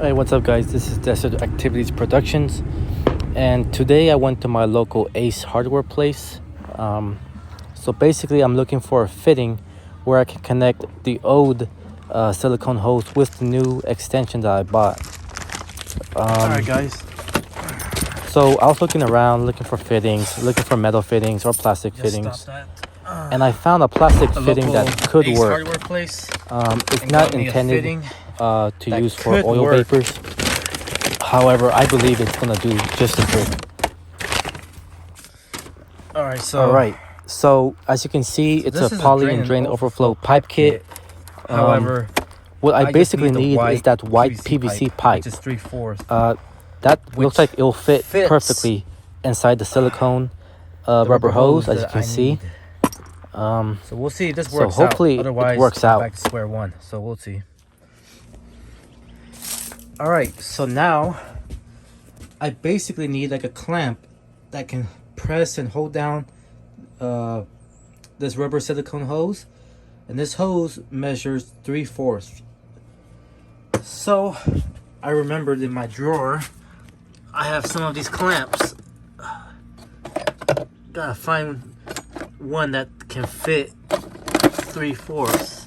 Hey, what's up, guys? This is Desert Activities Productions, and today I went to my local Ace hardware place. So basically, I'm looking for a fitting where I can connect the old silicone hose with the new extension that I bought. Alright, guys. So I was looking around, looking for fittings, looking for metal fittings or plastic fittings, and I found a plastic fitting that could Ace work. hardware place. It's not intended to use for oil vapors. However, I believe it's gonna do just the trick. Alright, so as you can see, it's a poly and drain overflow pipe kit. However, what I basically need is that white PVC pipe. Which is 3/4. That looks like it'll fit perfectly inside the silicone rubber hose, as you can see. So we'll see if this works so hopefully out. Otherwise, it works out. Back to square one. So we'll see. Alright, so now I basically need like a clamp that can press and hold down this rubber silicone hose, and this hose measures 3/4. So I remembered in my drawer I have some of these clamps. Gotta find one that can fit 3/4.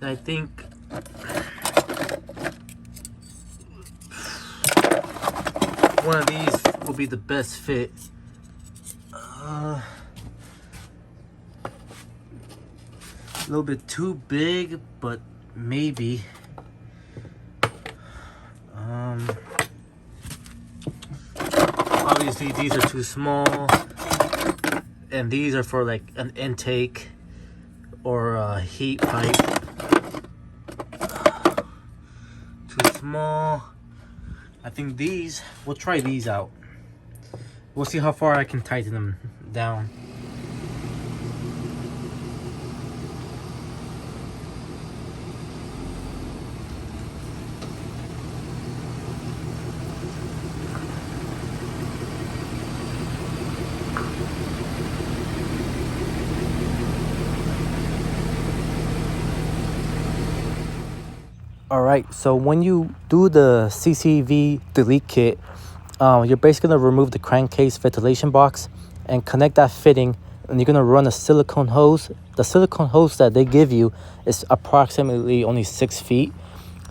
And I think one of these will be the best fit. A little bit too big, but maybe. Obviously these are too small, and these are for like an intake or a heat pipe. Too small. I think these, we'll try these out. We'll see how far I can tighten them down. Alright, so when you do the CCV Delete kit, you're basically going to remove the crankcase ventilation box and connect that fitting, and you're going to run a silicone hose. The silicone hose that they give you is approximately only 6 feet.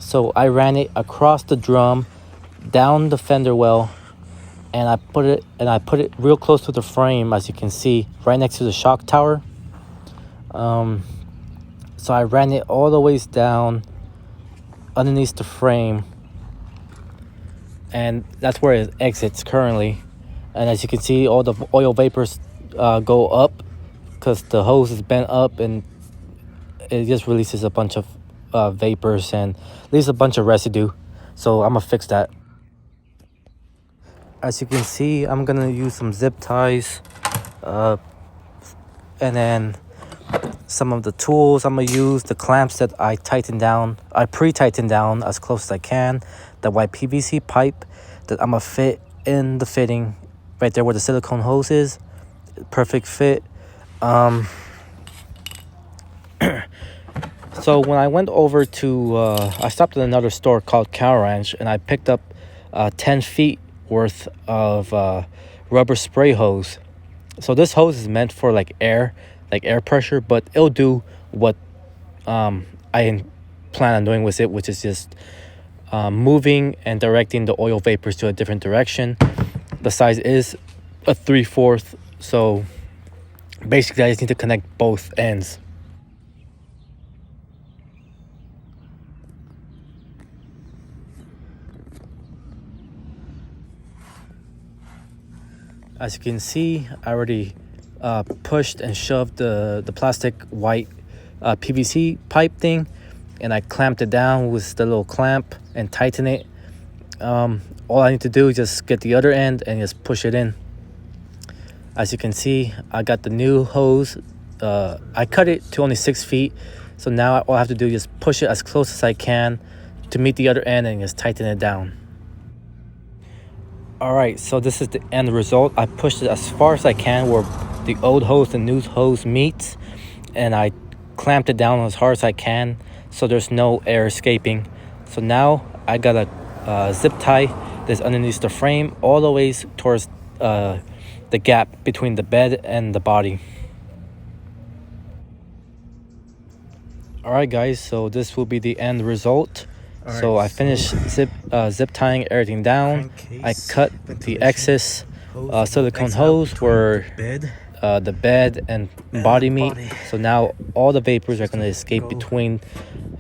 So I ran it across the drum, down the fender well, and I put it real close to the frame, as you can see, right next to the shock tower. So I ran it all the ways down underneath the frame, and that's where it exits currently. And as you can see, all the oil vapors go up because the hose is bent up, and it just releases a bunch of vapors and leaves a bunch of residue. So I'm gonna fix that. As you can see, I'm gonna use some zip ties and then some of the tools. I'm gonna use the clamps that I pre-tightened down as close as I can. The white PVC pipe that I'm gonna fit in the fitting right there where the silicone hose is. Perfect fit. So when I went over to I stopped at another store called Cow Ranch, and I picked up 10 feet worth of rubber spray hose. So this hose is meant for like air pressure, but it'll do what I plan on doing with it, which is just moving and directing the oil vapors to a different direction. The size is a 3/4, so basically I just need to connect both ends. As you can see, I already pushed and shoved the plastic white PVC pipe thing, and I clamped it down with the little clamp and tighten it. All I need to do is just get the other end and just push it in. As you can see, I got the new hose. I cut it to only 6 feet, so now all I have to do is just push it as close as I can to meet the other end and just tighten it down. Alright, so this is the end result. I pushed it as far as I can where the old hose and new hose meets, and I clamped it down as hard as I can so there's no air escaping. So now I got a zip tie that's underneath the frame all the way towards the gap between the bed and the body. Alright guys, so this will be the end result. So I finished zip tying everything down. I cut the excess silicone hose where the bed and body meet. So now all the vapors are going to escape between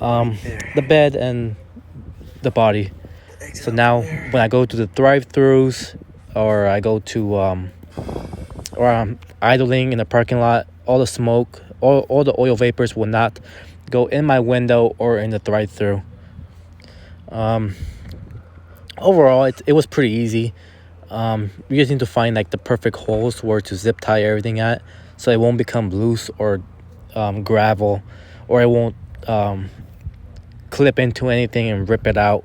the bed and the body. So now when I go to the drive-thrus, or I go to or I'm idling in the parking lot, all the smoke, all the oil vapors will not go in my window or in the drive-thru. Overall, it was pretty easy. You just need to find like the perfect holes where to zip tie everything at, so it won't become loose or gravel, or it won't clip into anything and rip it out.